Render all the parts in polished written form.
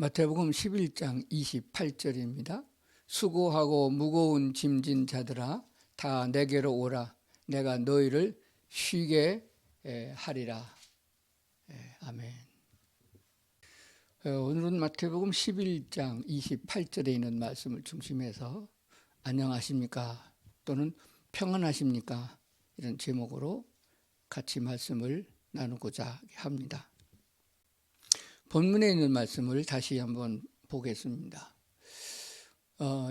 마태복음 11장 28절입니다. 수고하고 무거운 짐진 자들아 다 내게로 오라. 내가 너희를 쉬게 하리라. 아멘. 오늘은 마태복음 11장 28절에 있는 말씀을 중심해서 안녕하십니까 또는 평안하십니까 이런 제목으로 같이 말씀을 나누고자 합니다. 본문에 있는 말씀을 다시 한번 보겠습니다.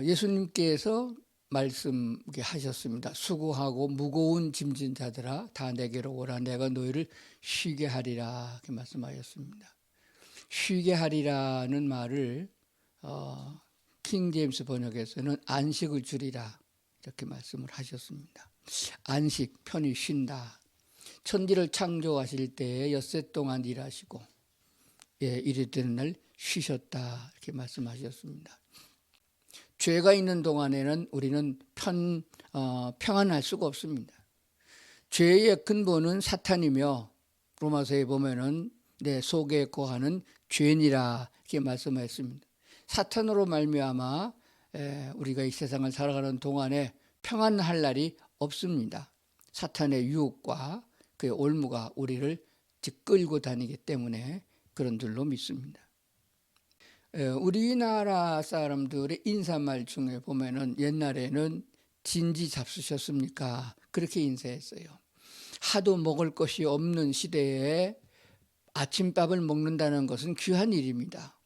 예수님께서 말씀하셨습니다. 수고하고 무거운 짐진 자들아 다 내게로 오라. 내가 너희를 쉬게 하리라. 이렇게 말씀하셨습니다. 쉬게 하리라는 말을 킹 제임스 번역에서는 안식을 주리라 이렇게 말씀을 하셨습니다. 안식, 편히 쉰다. 천지를 창조하실 때에 엿새 동안 일하시고 이리 되는 날 쉬셨다 이렇게 말씀하셨습니다. 죄가 있는 동안에는 우리는 평안할 수가 없습니다. 죄의 근본은 사탄이며 로마서에 보면은 내 속에 거하는 죄니라 이렇게 말씀하셨습니다. 사탄으로 말미암아 우리가 이 세상을 살아가는 동안에 평안할 날이 없습니다. 사탄의 유혹과 그의 올무가 우리를 끌고 다니기 때문에 그런 줄로 믿습니다. 우리나라 사람들의 인사말 중에 보면은 옛날에는 진지 잡수셨습니까? 그렇게 인사했어요. 하도 먹을 것이 없는 시대에 아침밥을 먹는다는 것은 귀한 일입니다.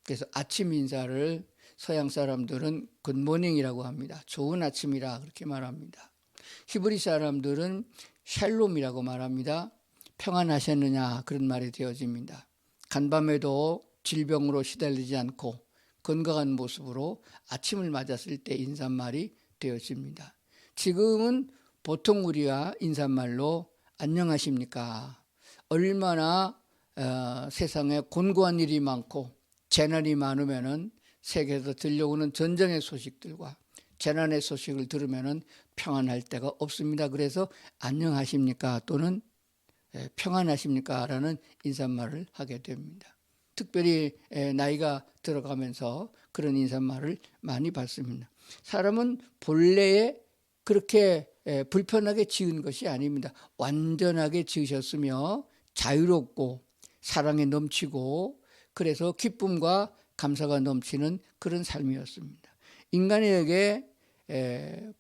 그래서 아침 인사를 서양 사람들은 굿모닝이라고 합니다. 좋은 아침이라 그렇게 말합니다. 히브리 사람들은 샬롬이라고 말합니다. 평안하셨느냐 그런 말이 되어집니다. 간밤에도 질병으로 시달리지 않고 건강한 모습으로 아침을 맞았을 때 인사말이 되어집니다. 지금은 보통 우리가 인사말로 안녕하십니까? 얼마나 세상에 곤고한 일이 많고 재난이 많으면은 세계에서 들려오는 전쟁의 소식들과 재난의 소식을 들으면은 평안할 데가 없습니다. 그래서 안녕하십니까 또는 평안하십니까? 라는 인사말을 하게 됩니다. 특별히 나이가 들어가면서 그런 인사말을 많이 받습니다. 사람은 본래에 그렇게 불편하게 지은 것이 아닙니다. 완전하게 지으셨으며 자유롭고 사랑에 넘치고 그래서 기쁨과 감사가 넘치는 그런 삶이었습니다. 인간에게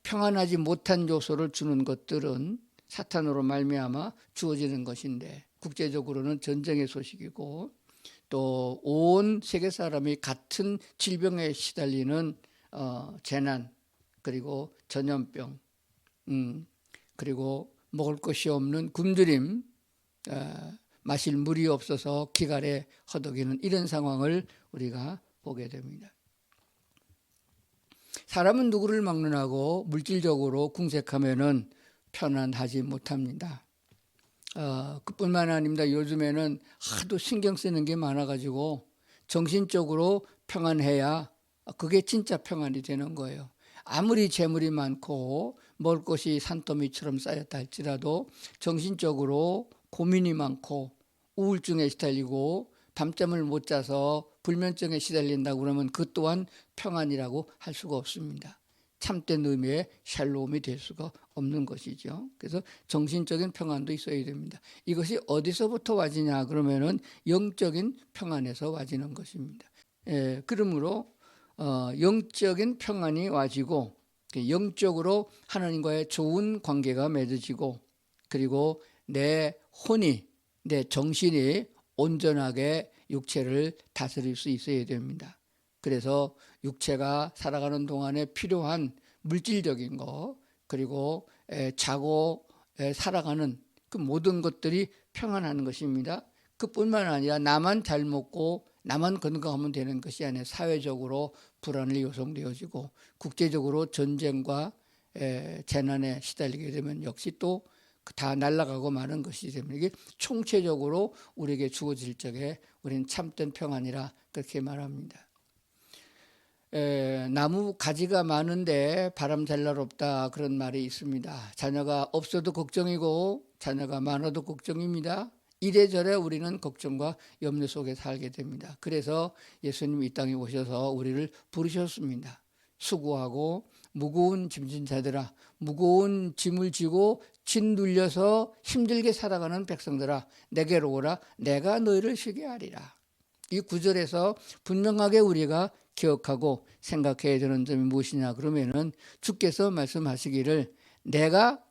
평안하지 못한 요소를 주는 것들은 사탄으로 말미암아 주어지는 것인데 국제적으로는 전쟁의 소식이고 또 온 세계 사람이 같은 질병에 시달리는 재난 그리고 전염병 그리고 먹을 것이 없는 굶주림 마실 물이 없어서 기갈에 허덕이는 이런 상황을 우리가 보게 됩니다. 사람은 누구를 막론하고 물질적으로 궁색하면은 편안하지 못합니다. 그뿐만 아닙니다. 요즘에는 하도 신경 쓰는 게 많아가지고 정신적으로 평안해야 그게 진짜 평안이 되는 거예요. 아무리 재물이 많고 먹을 것이 산더미처럼 쌓였다 할지라도 정신적으로 고민이 많고 우울증에 시달리고 밤잠을 못 자서 불면증에 시달린다고 그러면 그 또한 평안이라고 할 수가 없습니다. 참된 의미의 샬롬이 될 수가 없는 것이죠. 그래서 정신적인 평안도 있어야 됩니다. 이것이 어디서부터 와지냐 그러면은 영적인 평안에서 와지는 것입니다. 그러므로 영적인 평안이 와지고 영적으로 하나님과의 좋은 관계가 맺어지고 그리고 내 혼이 내 정신이 온전하게 육체를 다스릴 수 있어야 됩니다. 그래서 육체가 살아가는 동안에 필요한 물질적인 거 그리고 자고 살아가는 그 모든 것들이 평안한 것입니다. 그뿐만 아니라 나만 잘 먹고 나만 건강하면 되는 것이 아니라 사회적으로 불안이 요성되어지고 국제적으로 전쟁과 재난에 시달리게 되면 역시 또 다 날아가고 마는 것이 됩니다. 이게 총체적으로 우리에게 주어질 적에 우리는 참된 평안이라 그렇게 말합니다. 나무 가지가 많은데 바람 잘 날 없다 그런 말이 있습니다. 자녀가 없어도 걱정이고 자녀가 많아도 걱정입니다. 이래저래 우리는 걱정과 염려 속에 살게 됩니다. 그래서 예수님이 이 땅에 오셔서 우리를 부르셨습니다. 수고하고 무거운 짐진 자들아, 무거운 짐을 지고 짓눌려서 힘들게 살아가는 백성들아, 내게로 오라, 내가 너희를 쉬게 하리라. 이 구절에서 분명하게 우리가 기억하고 생각해야 되는 점이 무엇이냐 그러면은 주께서 말씀하시기를 내가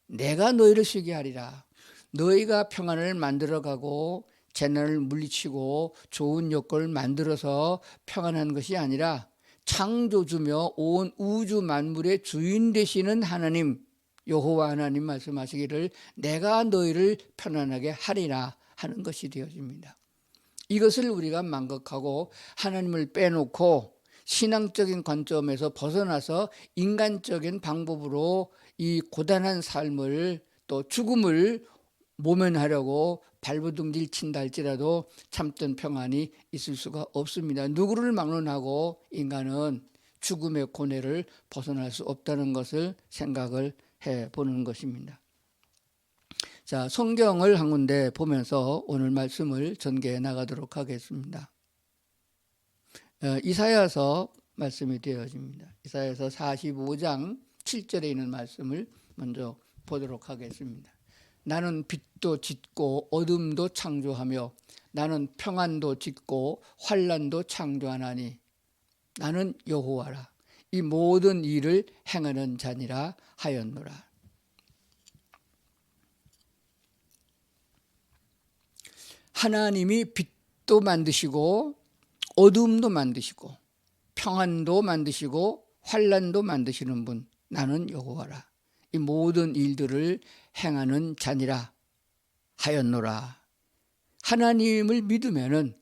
너희를 쉬게 하리라. 너희가 평안을 만들어가고 재난을 물리치고 좋은 여건을 만들어서 평안한 것이 아니라 창조주며 온 우주 만물의 주인 되시는 하나님 여호와 하나님 말씀하시기를 내가 너희를 편안하게 하리라 하는 것이 되어집니다. 이것을 우리가 망각하고 하나님을 빼놓고 신앙적인 관점에서 벗어나서 인간적인 방법으로 이 고단한 삶을 또 죽음을 모면하려고 발버둥질 친다 할지라도 참된 평안이 있을 수가 없습니다. 누구를 막론하고 인간은 죽음의 고뇌를 벗어날 수 없다는 것을 생각을 해보는 것입니다. 자, 성경을 한 군데 보면서 오늘 말씀을 전개해 나가도록 하겠습니다. 이사야서 말씀이 되어집니다. 이사야서 45장 7절에 있는 말씀을 먼저 보도록 하겠습니다. 나는 빛도 짓고 어둠도 창조하며 나는 평안도 짓고 환난도 창조하나니 나는 여호와라. 이 모든 일을 행하는 자니라 하였노라. 하나님이 빛도 만드시고 어둠도 만드시고 평안도 만드시고 환난도 만드시는 분 나는 여호와라. 이 모든 일들을 행하는 자니라 하였노라. 하나님을 믿으면은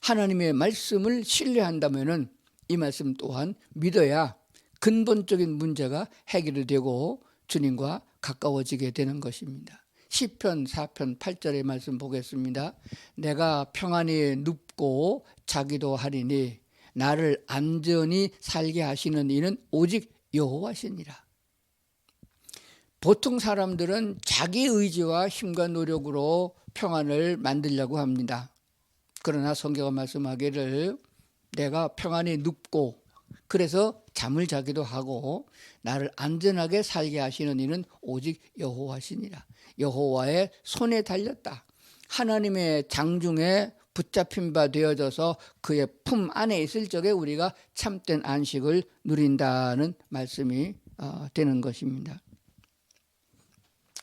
하나님의 말씀을 신뢰한다면은 이 말씀 또한 믿어야 근본적인 문제가 해결이 되고 주님과 가까워지게 되는 것입니다. 시편 4편 8절의 말씀 보겠습니다. 내가 평안히 눕고 자기도 하리니 나를 안전히 살게 하시는 이는 오직 여호와시니라. 보통 사람들은 자기 의지와 힘과 노력으로 평안을 만들려고 합니다. 그러나 성경은 말씀하기를 내가 평안히 눕고 그래서 잠을 자기도 하고 나를 안전하게 살게 하시는 이는 오직 여호와시니라. 여호와의 손에 달렸다. 하나님의 장중에 붙잡힌 바 되어져서 그의 품 안에 있을 적에 우리가 참된 안식을 누린다는 말씀이 되는 것입니다.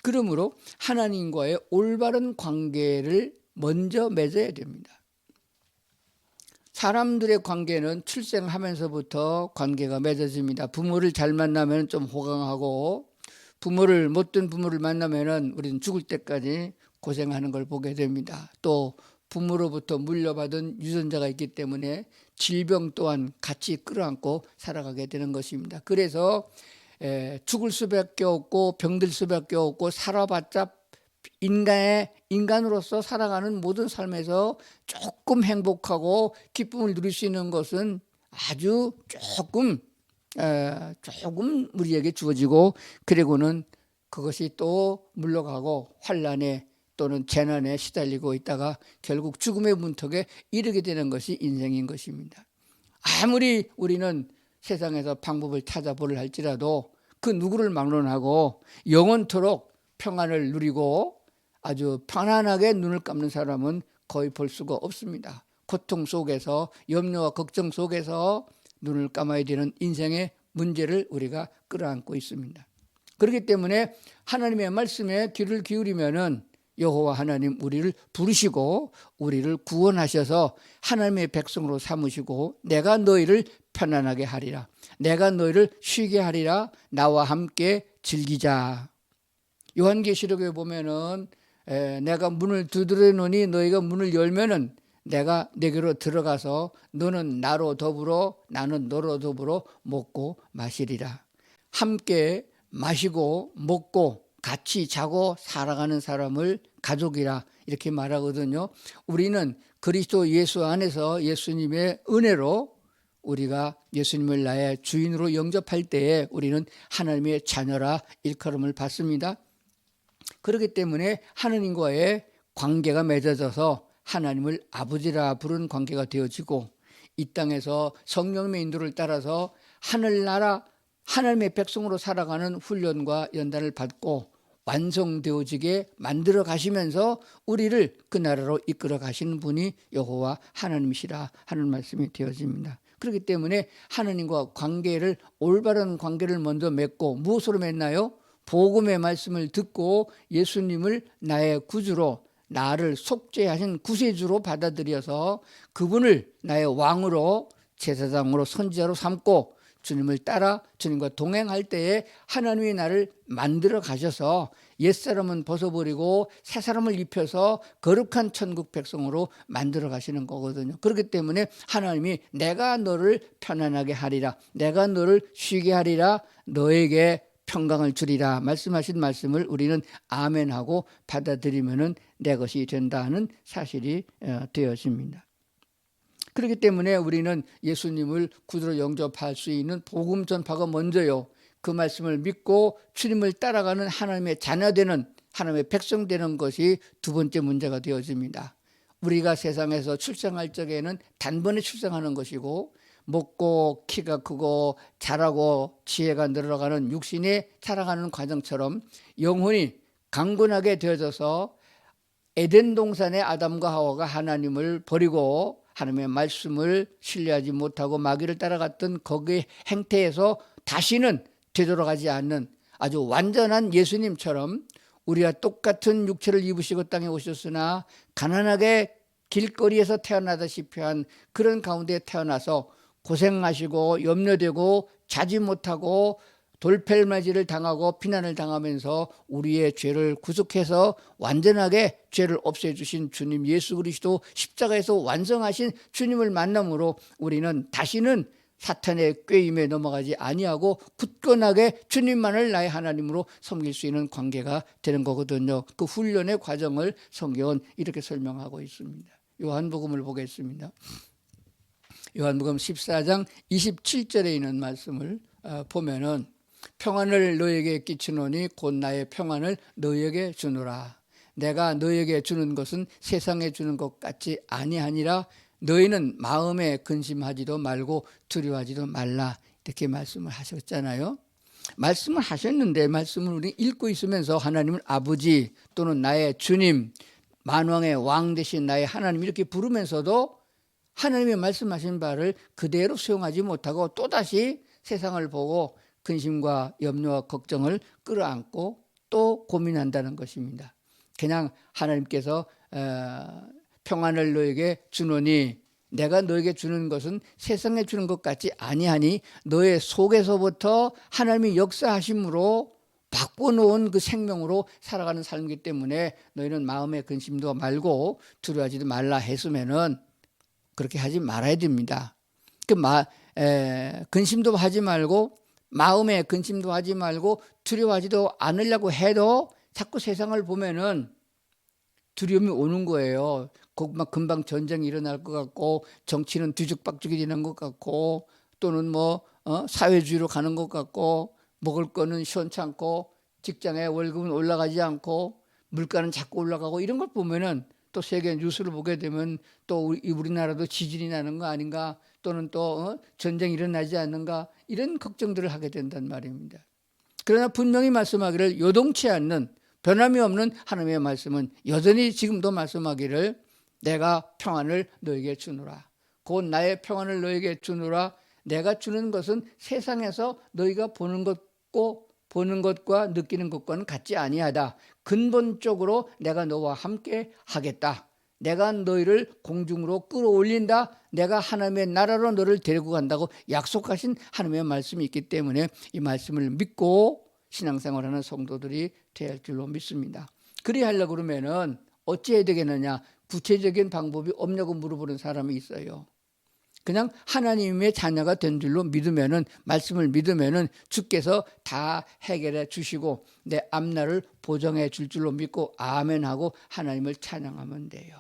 그러므로 하나님과의 올바른 관계를 먼저 맺어야 됩니다. 사람들의 관계는 출생하면서부터 관계가 맺어집니다. 부모를 잘 만나면 좀 호강하고 못된 부모를 만나면 우리는 죽을 때까지 고생하는 걸 보게 됩니다. 또 부모로부터 물려받은 유전자가 있기 때문에 질병 또한 같이 끌어안고 살아가게 되는 것입니다. 그래서 죽을 수밖에 없고 병들 수밖에 없고 살아봤자 인간으로서 살아가는 모든 삶에서 조금 행복하고 기쁨을 누릴 수 있는 것은 아주 조금 우리에게 주어지고 그리고는 그것이 또 물러가고 환난에 또는 재난에 시달리고 있다가 결국 죽음의 문턱에 이르게 되는 것이 인생인 것입니다. 아무리 우리는 세상에서 방법을 찾아보려 할지라도 그 누구를 막론하고 영원토록 평안을 누리고 아주 편안하게 눈을 감는 사람은 거의 볼 수가 없습니다. 고통 속에서 염려와 걱정 속에서 눈을 감아야 되는 인생의 문제를 우리가 끌어안고 있습니다. 그렇기 때문에 하나님의 말씀에 귀를 기울이면은 여호와 하나님 우리를 부르시고 우리를 구원하셔서 하나님의 백성으로 삼으시고 내가 너희를 편안하게 하리라. 내가 너희를 쉬게 하리라. 나와 함께 즐기자. 요한계시록에 보면은 내가 문을 두드려놓으니 너희가 문을 열면은 내가 내게로 들어가서 너는 나로 더불어 나는 너로 더불어 먹고 마시리라. 함께 마시고 먹고 같이 자고 살아가는 사람을 가족이라 이렇게 말하거든요. 우리는 그리스도 예수 안에서 예수님의 은혜로 우리가 예수님을 나의 주인으로 영접할 때에 우리는 하나님의 자녀라 일컬음을 받습니다. 그렇기 때문에 하나님과의 관계가 맺어져서 하나님을 아버지라 부른 관계가 되어지고, 이 땅에서 성령의 인도를 따라서 하늘나라 하나님의 백성으로 살아가는 훈련과 연단을 받고 완성되어지게 만들어 가시면서 우리를 그 나라로 이끌어 가시는 분이 여호와 하나님이시라 하는 말씀이 되어집니다. 그렇기 때문에 하나님과 관계를, 올바른 관계를 먼저 맺고, 무엇으로 맺나요? 복음의 말씀을 듣고 예수님을 나의 구주로, 나를 속죄하신 구세주로 받아들여서 그분을 나의 왕으로, 제사장으로, 선지자로 삼고 주님을 따라 주님과 동행할 때에 하나님이 나를 만들어 가셔서 옛사람은 벗어버리고 새 사람을 입혀서 거룩한 천국 백성으로 만들어 가시는 거거든요. 그렇기 때문에 하나님이 내가 너를 편안하게 하리라, 내가 너를 쉬게 하리라, 너에게 평강을 주리라 말씀하신 말씀을 우리는 아멘하고 받아들이면 내 것이 된다는 사실이 되어집니다. 그렇기 때문에 우리는 예수님을 구주로 영접할 수 있는 복음 전파가 먼저요. 그 말씀을 믿고 주님을 따라가는 하나님의 자녀되는, 하나님의 백성 되는 것이 두 번째 문제가 되어집니다. 우리가 세상에서 출생할 적에는 단번에 출생하는 것이고, 먹고 키가 크고 자라고 지혜가 늘어가는 육신이 자라가는 과정처럼 영혼이 강건하게 되어져서 에덴 동산의 아담과 하와가 하나님을 버리고 하나님의 말씀을 신뢰하지 못하고 마귀를 따라갔던 거기에 행태에서 다시는 되돌아가지 않는 아주 완전한 예수님처럼 우리와 똑같은 육체를 입으시고 땅에 오셨으나 가난하게 길거리에서 태어나다시피 한 그런 가운데 태어나서 고생하시고 염려되고 자지 못하고 돌팔맞이를 당하고 비난을 당하면서 우리의 죄를 구속해서 완전하게 죄를 없애주신 주님 예수 그리스도, 십자가에서 완성하신 주님을 만남으로 우리는 다시는 사탄의 꾀임에 넘어가지 아니하고 굳건하게 주님만을 나의 하나님으로 섬길 수 있는 관계가 되는 거거든요. 그 훈련의 과정을 성경은 이렇게 설명하고 있습니다. 요한복음을 보겠습니다. 요한복음 14장 27절에 있는 말씀을 보면은 평안을 너에게 끼치노니 곧 나의 평안을 너에게 주노라. 내가 너에게 주는 것은 세상에 주는 것 같지 아니하니라. 너희는 마음에 근심하지도 말고 두려워하지도 말라. 이렇게 말씀을 하셨잖아요. 말씀을 하셨는데 말씀을 우리 읽고 있으면서 하나님을 아버지 또는 나의 주님, 만왕의 왕 되신 나의 하나님 이렇게 부르면서도 하나님의 말씀하신 바를 그대로 수용하지 못하고 또다시 세상을 보고 근심과 염려와 걱정을 끌어안고 또 고민한다는 것입니다. 그냥 하나님께서 평안을 너에게 주노니 내가 너에게 주는 것은 세상에 주는 것 같지 아니하니 너의 속에서부터 하나님이 역사하심으로 바꿔놓은 그 생명으로 살아가는 삶이기 때문에 너희는 마음에 근심도 말고 두려워하지도 말라 했으면은 그렇게 하지 말아야 됩니다. 근심도 하지 말고 마음에 근심도 하지 말고 두려워하지도 않으려고 해도 자꾸 세상을 보면은 두려움이 오는 거예요. 막 금방 전쟁이 일어날 것 같고 정치는 뒤죽박죽이 되는 것 같고 또는 사회주의로 가는 것 같고 먹을 거는 시원찮고 직장에 월급은 올라가지 않고 물가는 자꾸 올라가고 이런 걸 보면은 또 세계 뉴스를 보게 되면 또 우리나라도 지진이 나는 거 아닌가 또는 또 전쟁이 일어나지 않는가 이런 걱정들을 하게 된단 말입니다. 그러나 분명히 말씀하기를 요동치 않는 변함이 없는 하나님의 말씀은 여전히 지금도 말씀하기를 내가 평안을 너에게 주노라. 곧 나의 평안을 너에게 주노라. 내가 주는 것은 세상에서 너희가 보는 것과 느끼는 것과는 같지 아니하다. 근본적으로 내가 너와 함께 하겠다. 내가 너희를 공중으로 끌어올린다. 내가 하나님의 나라로 너를 데리고 간다고 약속하신 하나님의 말씀이 있기 때문에 이 말씀을 믿고 신앙생활하는 성도들이 될 줄로 믿습니다. 그래야 하려고 그러면은 어찌해야 되겠느냐? 구체적인 방법이 없냐고 물어보는 사람이 있어요. 그냥 하나님의 자녀가 된 줄로 믿으면은, 말씀을 믿으면은 주께서 다 해결해 주시고 내 앞날을 보정해 줄 줄로 믿고 아멘하고 하나님을 찬양하면 돼요.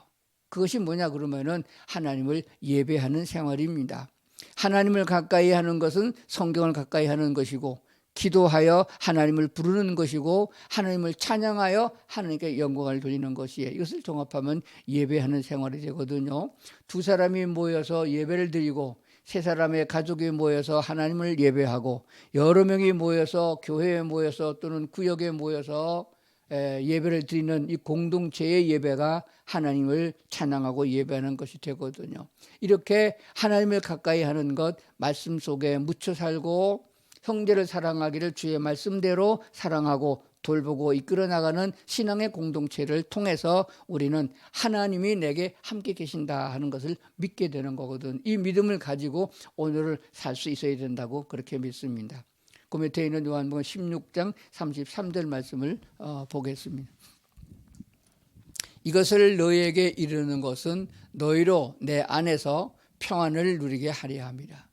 그것이 뭐냐 그러면은 하나님을 예배하는 생활입니다. 하나님을 가까이 하는 것은 성경을 가까이 하는 것이고 기도하여 하나님을 부르는 것이고 하나님을 찬양하여 하나님께 영광을 돌리는 것이에요. 이것을 종합하면 예배하는 생활이 되거든요. 두 사람이 모여서 예배를 드리고 세 사람의 가족이 모여서 하나님을 예배하고 여러 명이 모여서 교회에 모여서 또는 구역에 모여서 예배를 드리는 이 공동체의 예배가 하나님을 찬양하고 예배하는 것이 되거든요. 이렇게 하나님을 가까이 하는 것, 말씀 속에 묻혀 살고 형제를 사랑하기를 주의 말씀대로 사랑하고 돌보고 이끌어 나가는 신앙의 공동체를 통해서 우리는 하나님이 내게 함께 계신다 하는 것을 믿게 되는 거거든. 이 믿음을 가지고 오늘을 살 수 있어야 된다고 그렇게 믿습니다. 그 밑에 있는 요한복음 16장 33절 말씀을 보겠습니다. 이것을 너희에게 이르는 것은 너희로 내 안에서 평안을 누리게 하려 함이라.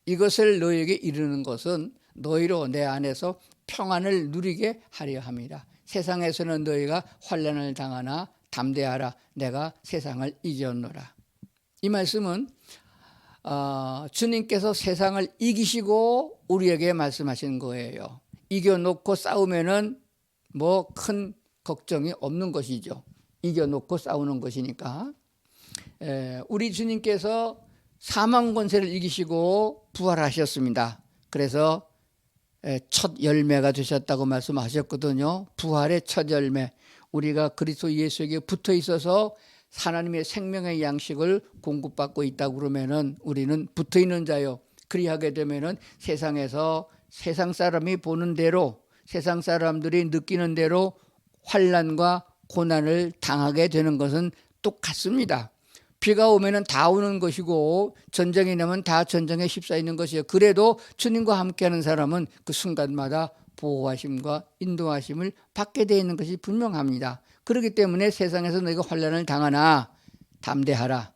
이것을 너희에게 이르는 것은 너희로 내 안에서 평안을 누리게 하려 함이라. 세상에서는 너희가 환난을 당하나 담대하라. 내가 세상을 이겼노라. 이 말씀은 주님께서 세상을 이기시고 우리에게 말씀하신 거예요. 이겨놓고 싸우면은 뭐 큰 걱정이 없는 것이죠. 이겨놓고 싸우는 것이니까. 우리 주님께서 사망 권세를 이기시고 부활하셨습니다. 그래서 첫 열매가 되셨다고 말씀하셨거든요. 부활의 첫 열매. 우리가 그리스도 예수에게 붙어 있어서 하나님의 생명의 양식을 공급받고 있다고 그러면은 우리는 붙어 있는 자요. 그리하게 되면은 세상에서 세상 사람이 보는 대로, 세상 사람들이 느끼는 대로 환난과 고난을 당하게 되는 것은 똑같습니다. 비가 오면은 다 오는 것이고 전쟁이 나면 다 전쟁에 휩싸이는 것이에요. 그래도 주님과 함께하는 사람은 그 순간마다 보호하심과 인도하심을 받게 되어 있는 것이 분명합니다. 그렇기 때문에 세상에서 너희가 환난을 당하나 담대하라.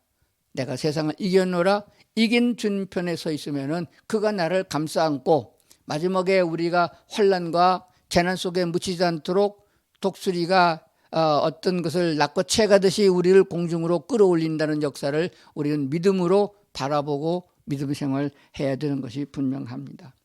내가 세상을 이겼노라. 이긴 주님 편에 서 있으면은 그가 나를 감싸 안고 마지막에 우리가 환난과 재난 속에 묻히지 않도록 독수리가 어떤 것을 낚고 채가듯이 우리를 공중으로 끌어올린다는 역사를 우리는 믿음으로 바라보고 믿음 생활을 해야 되는 것이 분명합니다.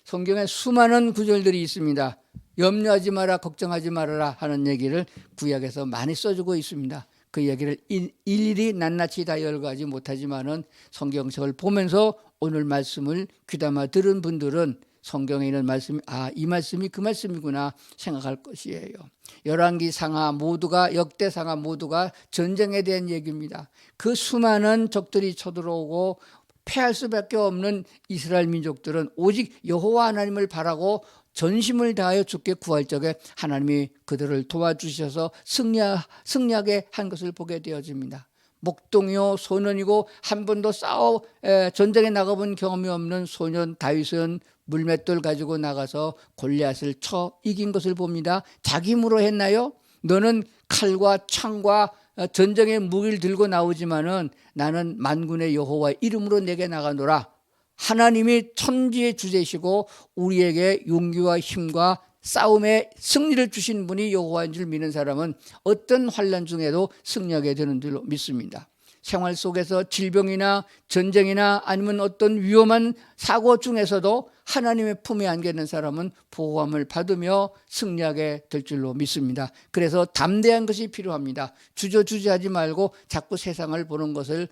성경에 수많은 구절들이 있습니다. 염려하지 마라, 걱정하지 말아라 하는 얘기를 구약에서 많이 써주고 있습니다. 그 얘기를 일일이 낱낱이 다 열거하지 못하지만은 성경책을 보면서 오늘 말씀을 귀담아 들은 분들은 성경에 있는 말씀이 이 말씀이 그 말씀이구나 생각할 것이에요. 열왕기 상하 모두가 역대 상하 모두가 전쟁에 대한 얘기입니다. 그 수많은 적들이 쳐들어오고 패할 수밖에 없는 이스라엘 민족들은 오직 여호와 하나님을 바라고 전심을 다하여 주께 구할 적에 하나님이 그들을 도와주셔서 승리하게 한 것을 보게 되어집니다. 목동이요 소년이고 한 번도 전쟁에 나가본 경험이 없는 소년 다윗은 물맷돌 가지고 나가서 골리앗을 쳐 이긴 것을 봅니다. 자기 힘으로 했나요? 너는 칼과 창과 전쟁의 무기를 들고 나오지만은 나는 만군의 여호와의 이름으로 내게 나가노라. 하나님이 천지의 주제시고 우리에게 용기와 힘과 싸움의 승리를 주신 분이 여호와인 줄 믿는 사람은 어떤 환난 중에도 승리하게 되는 줄로 믿습니다. 생활 속에서 질병이나 전쟁이나 아니면 어떤 위험한 사고 중에서도 하나님의 품에 안겨 있는 사람은 보호함을 받으며 승리하게 될 줄로 믿습니다. 그래서 담대한 것이 필요합니다. 주저주저하지 말고 자꾸 세상을 보는 것을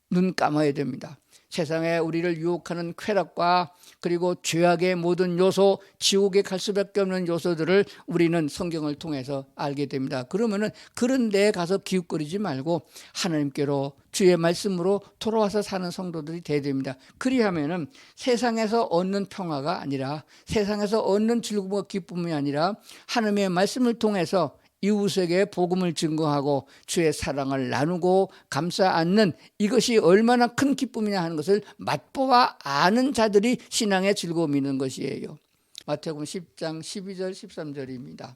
눈 감아야 됩니다. 세상에 우리를 유혹하는 쾌락과 그리고 죄악의 모든 요소, 지옥에 갈 수밖에 없는 요소들을 우리는 성경을 통해서 알게 됩니다. 그러면은 그런 데에 가서 기웃거리지 말고 하나님께로 주의 말씀으로 돌아와서 사는 성도들이 돼야 됩니다. 그리하면은 세상에서 얻는 평화가 아니라 세상에서 얻는 즐거움과 기쁨이 아니라 하나님의 말씀을 통해서 이웃에게 복음을 증거하고 주의 사랑을 나누고 감싸 안는 이것이 얼마나 큰 기쁨이냐 하는 것을 맛보아 아는 자들이 신앙의 즐거움이 있는 것이에요. 마태복음 10장 12절 13절입니다.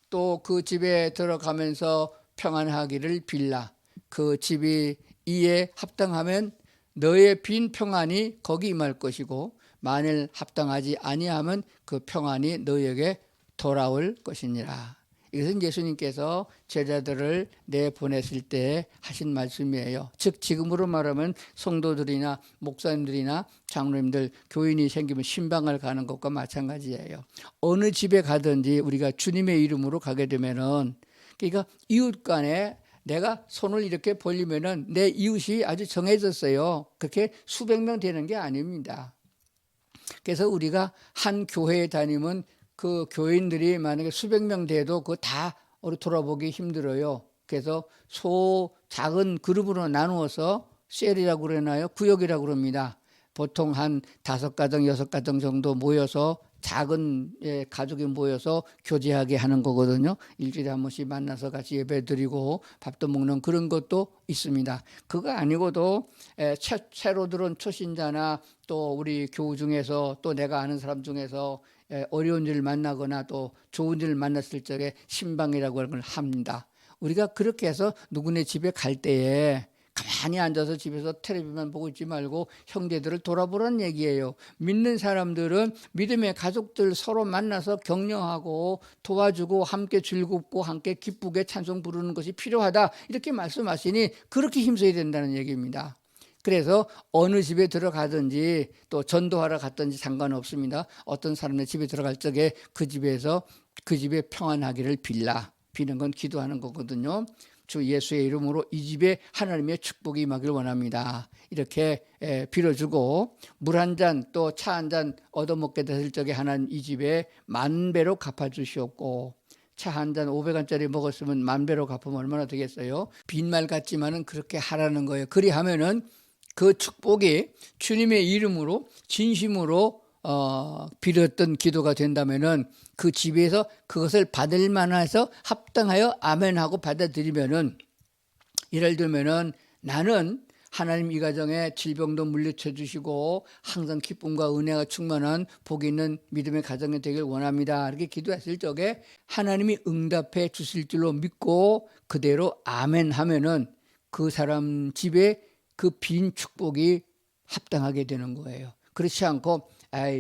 또 그 집에 들어가면서 평안하기를 빌라. 그 집이 이에 합당하면 너의 빈 평안이 거기 임할 것이고 만일 합당하지 아니하면 그 평안이 너에게 돌아올 것이니라. 이것은 예수님께서 제자들을 내보냈을 때 하신 말씀이에요. 즉 지금으로 말하면 성도들이나 목사님들이나 장로님들, 교인이 생기면 신방을 가는 것과 마찬가지예요. 어느 집에 가든지 우리가 주님의 이름으로 가게 되면은, 그러니까 이웃 간에 내가 손을 이렇게 벌리면은 내 이웃이 아주 정해졌어요. 그렇게 수백 명 되는 게 아닙니다. 그래서 우리가 한 교회에 다니면 그 교인들이 만약에 수백 명 돼도 그거 다 돌아보기 힘들어요. 그래서 작은 그룹으로 나누어서 셀이라고 그러나요? 구역이라고 그럽니다. 보통 한 5가정, 6가정 정도 모여서 작은 가족이 모여서 교제하게 하는 거거든요. 일주일에 한 번씩 만나서 같이 예배 드리고 밥도 먹는 그런 것도 있습니다. 그거 아니고도 새로 들어온 초신자나 또 우리 교우 중에서 또 내가 아는 사람 중에서 어려운 일을 만나거나 또 좋은 일을 만났을 적에 신방이라고 하는 걸 합니다. 우리가 그렇게 해서 누구네 집에 갈 때에 가만히 앉아서 집에서 텔레비만 보고 있지 말고 형제들을 돌아보라는 얘기예요. 믿는 사람들은 믿음의 가족들 서로 만나서 격려하고 도와주고 함께 즐겁고 함께 기쁘게 찬송 부르는 것이 필요하다, 이렇게 말씀하시니 그렇게 힘써야 된다는 얘기입니다. 그래서 어느 집에 들어가든지 또 전도하러 갔든지 상관없습니다. 어떤 사람의 집에 들어갈 적에 그 집에서 그 집에 평안하기를 비는 건 기도하는 거거든요. 주 예수의 이름으로 이 집에 하나님의 축복이 임하길 원합니다. 이렇게 빌어주고 물 한 잔 또 차 한 잔 얻어먹게 됐을 적에 하나님 이 집에 만배로 갚아주시옵고, 차 한 잔 500원짜리 먹었으면 만배로 갚으면 얼마나 되겠어요? 빈말 같지만은 그렇게 하라는 거예요. 그리하면은 그 축복이 주님의 이름으로 진심으로 빌었던 기도가 된다면은 그 집에서 그것을 받을 만해서 합당하여 아멘하고 받아들이면은, 예를 들면은 나는 하나님 이 가정에 질병도 물리쳐 주시고 항상 기쁨과 은혜가 충만한 복이 있는 믿음의 가정이 되길 원합니다, 이렇게 기도했을 적에 하나님이 응답해 주실 줄로 믿고 그대로 아멘 하면은 그 사람 집에 그 빈 축복이 합당하게 되는 거예요. 그렇지 않고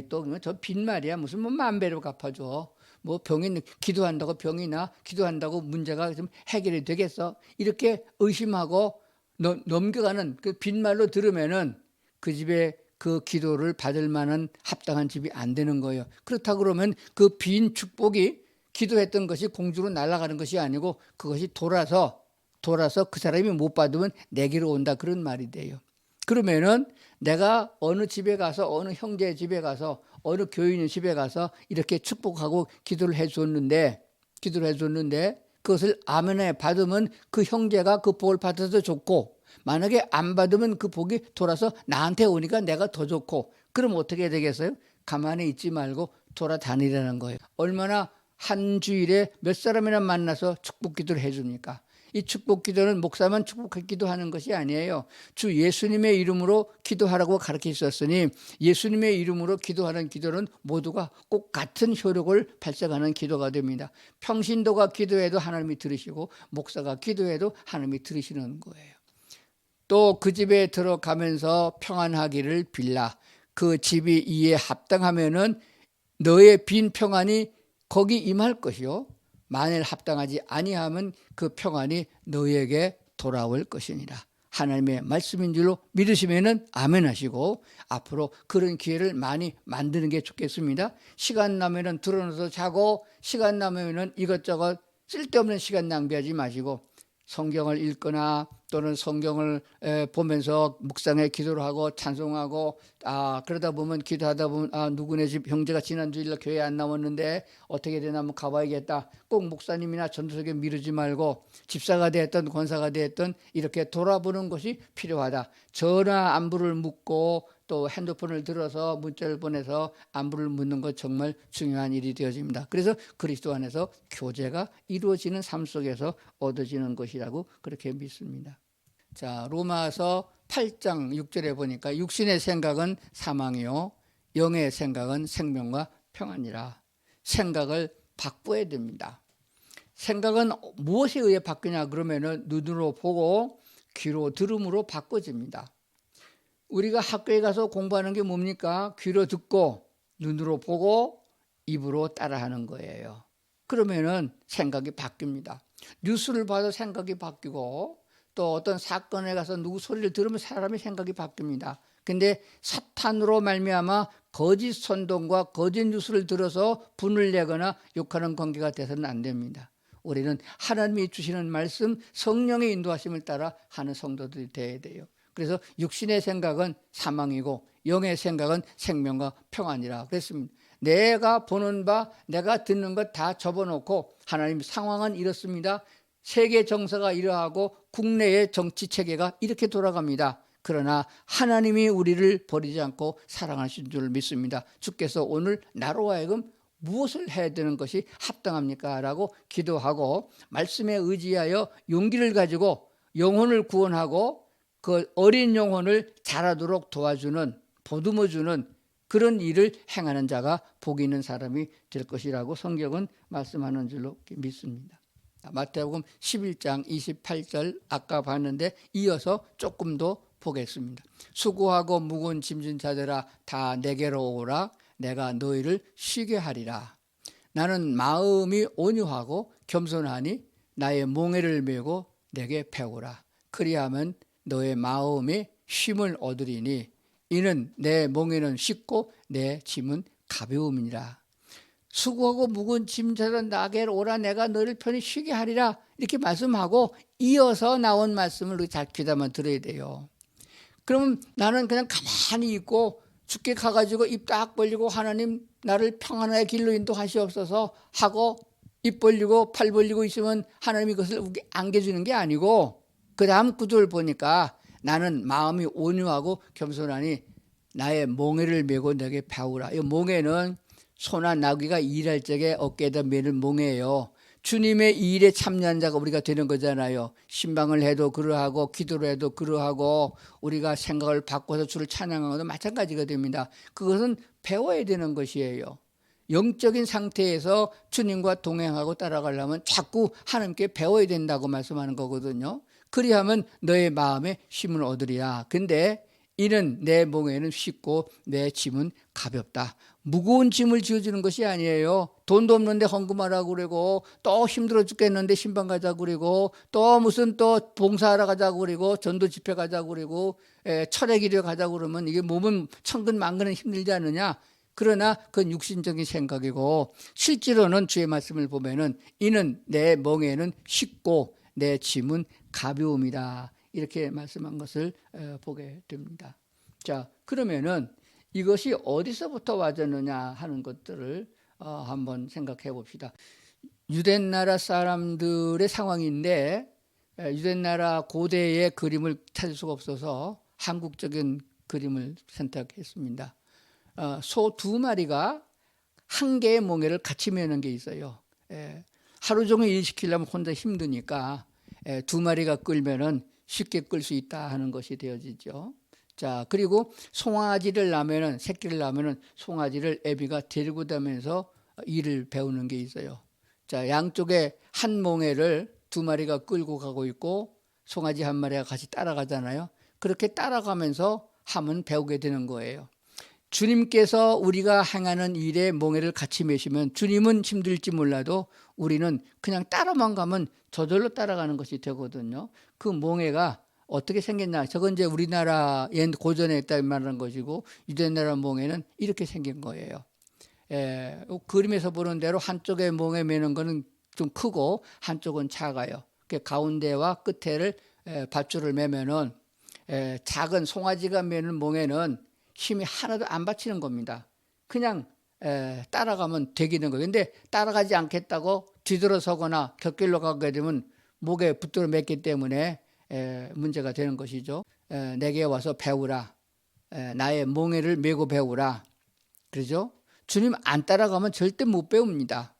또 저 빈말이야, 무슨 뭐 만배로 갚아줘, 뭐 병이 기도한다고 병이 나, 기도한다고 문제가 좀 해결이 되겠어, 이렇게 의심하고 넘겨가는 그 빈말로 들으면은 그 집에 그 기도를 받을 만한 합당한 집이 안 되는 거예요. 그렇다 그러면 그 빈 축복이 기도했던 것이 공중으로 날아가는 것이 아니고 그것이 돌아서 그 사람이 못 받으면 내게로 온다, 그런 말이 돼요. 그러면은 내가 어느 집에 가서 어느 형제 집에 가서 어느 교인의 집에 가서 이렇게 축복하고 기도를 해줬는데 그것을 아멘에 받으면 그 형제가 그 복을 받아서 좋고, 만약에 안 받으면 그 복이 돌아서 나한테 오니까 내가 더 좋고, 그럼 어떻게 되겠어요? 가만히 있지 말고 돌아다니라는 거예요. 얼마나 한 주일에 몇 사람이나 만나서 축복 기도를 해줍니까? 이 축복 기도는 목사만 축복할 기도하는 것이 아니에요. 주 예수님의 이름으로 기도하라고 가르치셨으니 예수님의 이름으로 기도하는 기도는 모두가 꼭 같은 효력을 발생하는 기도가 됩니다. 평신도가 기도해도 하나님이 들으시고 목사가 기도해도 하나님이 들으시는 거예요. 또 그 집에 들어가면서 평안하기를 빌라. 그 집이 이에 합당하면은 너의 빈 평안이 거기 임할 것이요, 만일 합당하지 아니하면 그 평안이 너에게 돌아올 것이니라. 하나님의 말씀인 줄로 믿으시면은 아멘 하시고 앞으로 그런 기회를 많이 만드는 게 좋겠습니다. 시간 나면은 드러나서 자고, 시간 나면은 이것저것 쓸데없는 시간 낭비하지 마시고 성경을 읽거나 또는 성경을 보면서 묵상에 기도를 하고 찬송하고, 그러다 보면 기도하다 보면 누구네 집 형제가 지난주일날 교회 안 나왔는데 어떻게 되나 한번 가봐야겠다. 꼭 목사님이나 전도석에 미루지 말고 집사가 되었든 권사가 되었든 이렇게 돌아보는 것이 필요하다. 전화 안부를 묻고 또 핸드폰을 들어서 문자를 보내서 안부를 묻는 것 정말 중요한 일이 되어집니다. 그래서 그리스도 안에서 교제가 이루어지는 삶 속에서 얻어지는 것이라고 그렇게 믿습니다. 자, 로마서 8장 6절에 보니까 육신의 생각은 사망이요 영의 생각은 생명과 평안이라. 생각을 바꿔야 됩니다. 생각은 무엇에 의해 바뀌냐 그러면은 눈으로 보고 귀로 들음으로 바꿔집니다. 우리가 학교에 가서 공부하는 게 뭡니까? 귀로 듣고 눈으로 보고 입으로 따라하는 거예요. 그러면은 생각이 바뀝니다. 뉴스를 봐도 생각이 바뀌고 또 어떤 사건에 가서 누구 소리를 들으면 사람의 생각이 바뀝니다. 근데 사탄으로 말미암아 거짓 선동과 거짓 뉴스를 들어서 분을 내거나 욕하는 관계가 돼서는 안 됩니다. 우리는 하나님이 주시는 말씀, 성령의 인도하심을 따라 하는 성도들이 되어야 돼요. 그래서 육신의 생각은 사망이고 영의 생각은 생명과 평안이라 그랬습니다. 내가 보는 바, 내가 듣는 것 다 접어놓고 하나님 상황은 이렇습니다. 세계 정서가 이러하고 국내의 정치 체계가 이렇게 돌아갑니다. 그러나 하나님이 우리를 버리지 않고 사랑하신 줄 믿습니다. 주께서 오늘 나로 하여금 무엇을 해야 되는 것이 합당합니까? 라고 기도하고 말씀에 의지하여 용기를 가지고 영혼을 구원하고 그 어린 영혼을 자라도록 도와주는, 보듬어주는 그런 일을 행하는 자가 복이 있는 사람이 될 것이라고 성경은 말씀하는 줄로 믿습니다. 마태복음 11장 28절 아까 봤는데 이어서 조금 더 보겠습니다. 수고하고 무거운 짐진 자들아 다 내게로 오라. 내가 너희를 쉬게 하리라. 나는 마음이 온유하고 겸손하니 나의 몽에를 메고 내게 배우라. 그리하면 너의 마음이 쉼을 얻으리니 이는 내 몽에는 쉽고 내 짐은 가벼움이니라. 수고하고 무거운 짐 자들아 나게로 오라. 내가 너를 편히 쉬게 하리라. 이렇게 말씀하고 이어서 나온 말씀을 우리 잘 귀담아 들어야 돼요. 그러면 나는 그냥 가만히 있고 죽게 가가지고 입 딱 벌리고 하나님 나를 평안의 길로 인도하시옵소서 하고 입 벌리고 팔 벌리고 있으면 하나님이 그것을 안겨주는 게 아니고 그 다음 구절을 보니까 나는 마음이 온유하고 겸손하니 나의 몽에를 메고 내게 배우라. 이 몽에는 소나 나귀가 일할 적에 어깨에다 메는 몽에예요. 주님의 일에 참여한 자가 우리가 되는 거잖아요. 신방을 해도 그러하고 기도를 해도 그러하고 우리가 생각을 바꿔서 주를 찬양하는 것도 마찬가지가 됩니다. 그것은 배워야 되는 것이에요. 영적인 상태에서 주님과 동행하고 따라가려면 자꾸 하나님께 배워야 된다고 말씀하는 거거든요. 그리하면 너의 마음에 힘을 얻으리라. 근데 이는 내 몽에는 쉽고 내 짐은 가볍다. 무거운 짐을 지어주는 것이 아니에요. 돈도 없는데 헌금하라고 그러고 또 힘들어 죽겠는데 신방 가자고 그러고 또 무슨 또 봉사하러 가자고 그러고 전도 집회 가자고 그러고 철의 길에 가자고 그러면 이게 몸은 천근만근은 힘들지 않느냐. 그러나 그건 육신적인 생각이고 실제로는 주의 말씀을 보면은 이는 내 몽에는 쉽고 내 짐은 가벼움이다. 이렇게 말씀한 것을 보게 됩니다. 자, 그러면은 이것이 어디서부터 와졌느냐 하는 것들을 한번 생각해 봅시다. 유대나라 사람들의 상황인데 유대나라 고대의 그림을 찾을 수가 없어서 한국적인 그림을 선택했습니다. 소 2마리가 한 개의 몽에를 같이 매는 게 있어요. 하루 종일 일 시키려면 혼자 힘드니까 2마리가 끌면은 쉽게 끌 수 있다 하는 것이 되어지죠. 자, 그리고 송아지를 낳으면은 새끼를 낳으면은 송아지를 애비가 데리고 다니면서 일을 배우는 게 있어요. 자, 양쪽에 한 몽에를 2마리가 끌고 가고 있고 송아지 1마리가 같이 따라가잖아요. 그렇게 따라가면서 하면 배우게 되는 거예요. 주님께서 우리가 행하는 일에 몽에를 같이 매시면 주님은 힘들지 몰라도 우리는 그냥 따라만 가면 저절로 따라가는 것이 되거든요. 그 몽에가 어떻게 생겼나? 저건 이제 우리나라 옛 고전에 있다 말하는 것이고 유대나라 몽에는 이렇게 생긴 거예요. 그림에서 보는 대로 한쪽에 몽에 매는 거는 좀 크고 한쪽은 작아요. 가운데와 끝에를 밧줄을 매면은 작은 송아지가 매는 몽에는 힘이 하나도 안 받치는 겁니다. 그냥 따라가면 되기는 거예요. 근데 따라가지 않겠다고 뒤돌아서거나 곁길로 가게 되면 목에 붙들어 맸기 때문에 문제가 되는 것이죠. 내게 와서 배우라. 나의 몽에를 메고 배우라. 그러죠? 주님 안 따라가면 절대 못 배웁니다.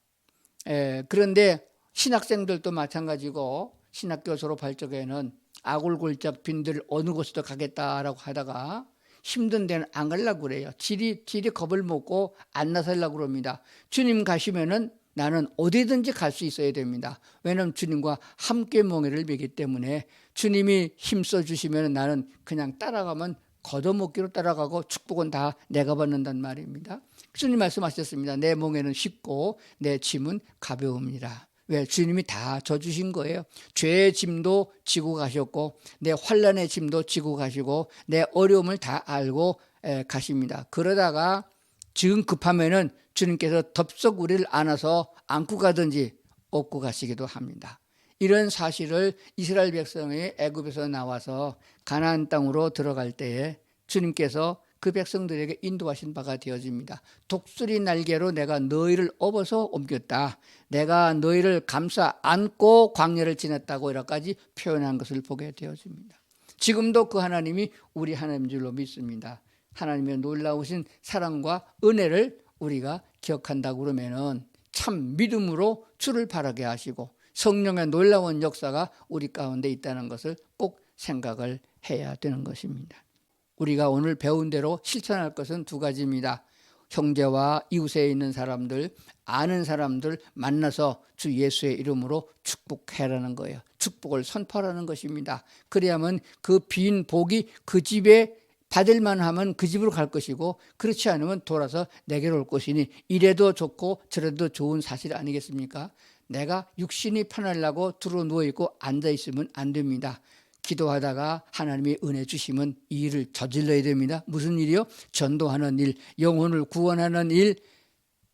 그런데 신학생들도 마찬가지고 신학교 졸업할 적에는 아골골짝 빈들 어느 곳에도 가겠다라고 하다가 힘든 데는 안 가려고 그래요. 지리 겁을 먹고 안 나서려고 그럽니다. 주님 가시면은 나는 어디든지 갈 수 있어야 됩니다. 왜냐하면 주님과 함께 몽에를 매기 때문에 주님이 힘써 주시면 나는 그냥 따라가면 걷어먹기로 따라가고 축복은 다 내가 받는단 말입니다. 주님 말씀하셨습니다. 내 멍에는 쉽고 내 짐은 가벼웁니다. 왜? 주님이 다 져주신 거예요. 죄의 짐도 지고 가셨고 내 환난의 짐도 지고 가시고 내 어려움을 다 알고 가십니다. 그러다가 지금 급하면은 주님께서 덥석 우리를 안아서 안고 가든지 업고 가시기도 합니다. 이런 사실을 이스라엘 백성이 애굽에서 나와서 가나안 땅으로 들어갈 때에 주님께서 그 백성들에게 인도하신 바가 되어집니다. 독수리 날개로 내가 너희를 업어서 옮겼다. 내가 너희를 감싸 안고 광야를 지났다고 이렇게까지 표현한 것을 보게 되어집니다. 지금도 그 하나님이 우리 하나님인 줄로 믿습니다. 하나님의 놀라우신 사랑과 은혜를 우리가 기억한다고 그러면은 참 믿음으로 주를 바라게 하시고 성령의 놀라운 역사가 우리 가운데 있다는 것을 꼭 생각을 해야 되는 것입니다. 우리가 오늘 배운 대로 실천할 것은 두 가지입니다. 형제와 이웃에 있는 사람들, 아는 사람들 만나서 주 예수의 이름으로 축복해라는 거예요. 축복을 선포하라는 것입니다. 그래야만 그 빈 복이 그 집에 받을만 하면 그 집으로 갈 것이고 그렇지 않으면 돌아서 내게로 올 것이니 이래도 좋고 저래도 좋은 사실 아니겠습니까? 내가 육신이 편하려고 두루 누워있고 앉아있으면 안 됩니다. 기도하다가 하나님의 은혜 주시면 이 일을 저질러야 됩니다. 무슨 일이요? 전도하는 일, 영혼을 구원하는 일,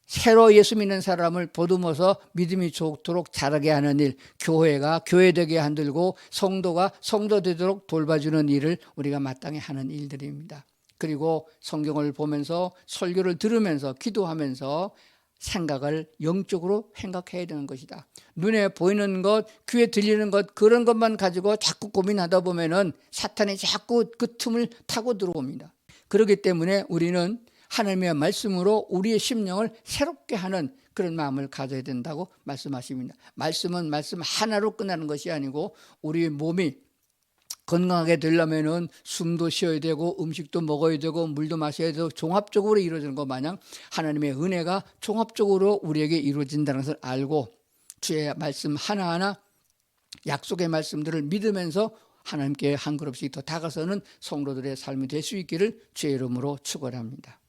새로 예수 믿는 사람을 보듬어서 믿음이 좋도록 자라게 하는 일, 교회가 교회되게 만들고 성도가 성도 되도록 돌봐주는 일을 우리가 마땅히 하는 일들입니다. 그리고 성경을 보면서 설교를 들으면서 기도하면서 생각을 영적으로 생각해야 되는 것이다. 눈에 보이는 것, 귀에 들리는 것 그런 것만 가지고 자꾸 고민하다 보면은 사탄이 자꾸 그 틈을 타고 들어옵니다. 그렇기 때문에 우리는 하나님의 말씀으로 우리의 심령을 새롭게 하는 그런 마음을 가져야 된다고 말씀하십니다. 말씀은 말씀 하나로 끝나는 것이 아니고 우리 몸이 건강하게 되려면은 숨도 쉬어야 되고 음식도 먹어야 되고 물도 마셔야 되고 종합적으로 이루어지는 것 마냥 하나님의 은혜가 종합적으로 우리에게 이루어진다는 것을 알고 주의 말씀 하나하나 약속의 말씀들을 믿으면서 하나님께 한 걸음씩 더 다가서는 성도들의 삶이 될 수 있기를 주의 이름으로 축원합니다.